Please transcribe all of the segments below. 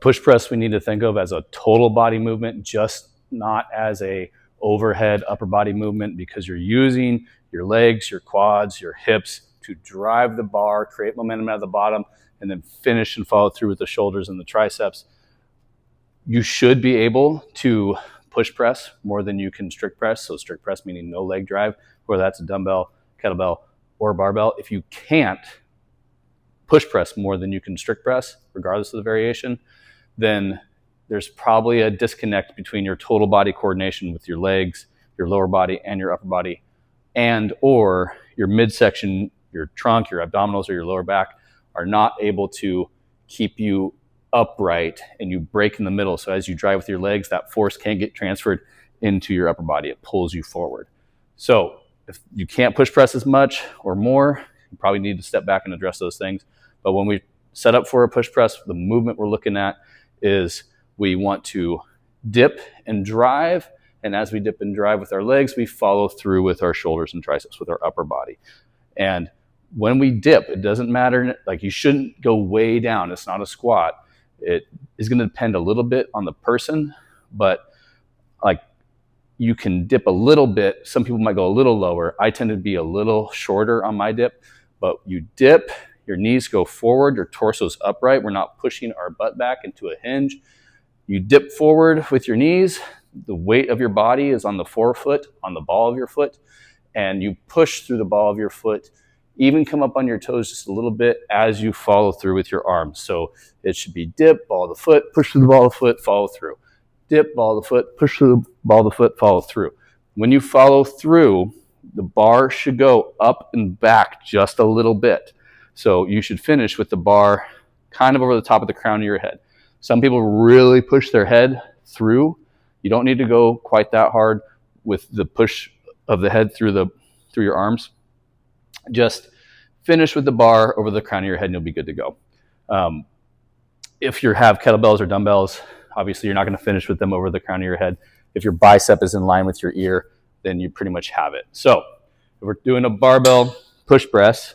Push press we need to think of as a total body movement, just not as a overhead upper body movement, because you're using your legs, your quads, your hips to drive the bar, create momentum at the bottom, and then finish and follow through with the shoulders and the triceps. You should be able to push press more than you can strict press. So strict press meaning no leg drive, whether that's a dumbbell, kettlebell, or barbell. If you can't push press more than you can strict press, regardless of the variation, then there's probably a disconnect between your total body coordination with your legs, your lower body, and your upper body, and or your midsection, your trunk, your abdominals, or your lower back are not able to keep you upright, and you break in the middle. So as you drive with your legs, that force can't get transferred into your upper body. It pulls you forward. So if you can't push press as much or more, you probably need to step back and address those things. But when we set up for a push press, the movement we're looking at is we want to dip and drive. And as we dip and drive with our legs, we follow through with our shoulders and triceps, with our upper body. And when we dip, it doesn't matter, like you shouldn't go way down. It's not a squat. It is going to depend a little bit on the person, but like you can dip a little bit. Some people might go a little lower. I tend to be a little shorter on my dip, but you dip, your knees go forward, your torso's upright. We're not pushing our butt back into a hinge. You dip forward with your knees. The weight of your body is on the forefoot, on the ball of your foot, and you push through the ball of your foot. Even come up on your toes just a little bit as you follow through with your arms. So it should be dip, ball of the foot, push through the ball of the foot, follow through. Dip, ball of the foot, push through the ball of the foot, follow through. When you follow through, the bar should go up and back just a little bit. So you should finish with the bar kind of over the top of the crown of your head. Some people really push their head through. You don't need to go quite that hard with the push of the head through your arms. Just finish with the bar over the crown of your head and you'll be good to go. If you have kettlebells or dumbbells, obviously you're not going to finish with them over the crown of your head. If your bicep is in line with your ear, then you pretty much have it. So if we're doing a barbell push press,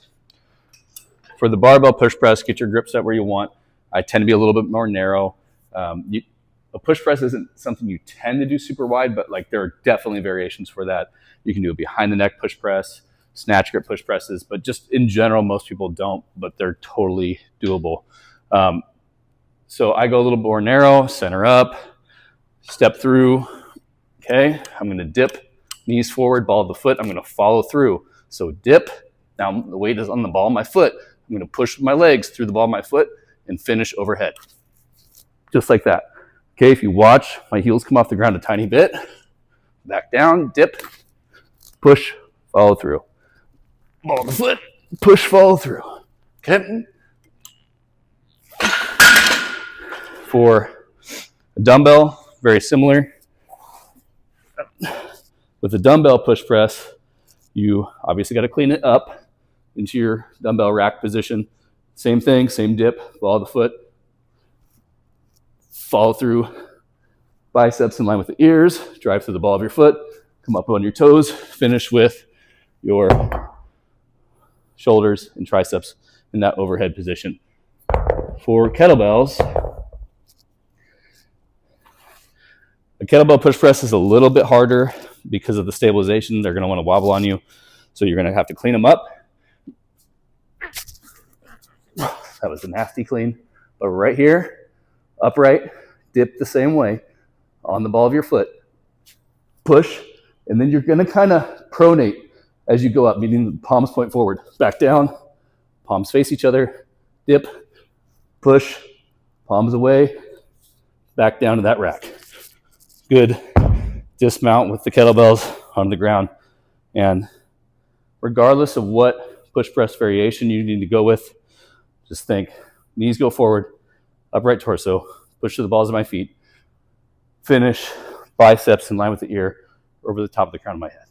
for the barbell push press, get your grip set where you want. I tend to be a little bit more narrow. A push press isn't something you tend to do super wide, but like there are definitely variations for that. You can do a behind the neck push press, snatch grip push presses, but just in general, most people don't, but they're totally doable. So I go a little more narrow, center up, step through. Okay, I'm going to dip, knees forward, ball of the foot. I'm going to follow through. So dip. Now the weight is on the ball of my foot. I'm going to push my legs through the ball of my foot and finish overhead. Just like that. Okay, if you watch, my heels come off the ground a tiny bit. Back down, dip, push, follow through. Ball of the foot, push, follow through. Okay. For a dumbbell, very similar. With a dumbbell push press, you obviously got to clean it up into your dumbbell rack position. Same thing, same dip, ball of the foot. Follow through, biceps in line with the ears, drive through the ball of your foot, come up on your toes, finish with your shoulders and triceps in that overhead position. For kettlebells, a kettlebell push press is a little bit harder because of the stabilization. They're going to want to wobble on you, so you're going to have to clean them up. That was a nasty clean. But right here, upright, dip the same way on the ball of your foot. Push, and then you're going to kind of pronate as you go up, meaning the palms point forward. Back down, palms face each other, dip, push, palms away, back down to that rack. Good dismount with the kettlebells on the ground. And regardless of what push press variation you need to go with, just think, knees go forward, upright torso, push to the balls of my feet, finish, biceps in line with the ear, over the top of the crown of my head.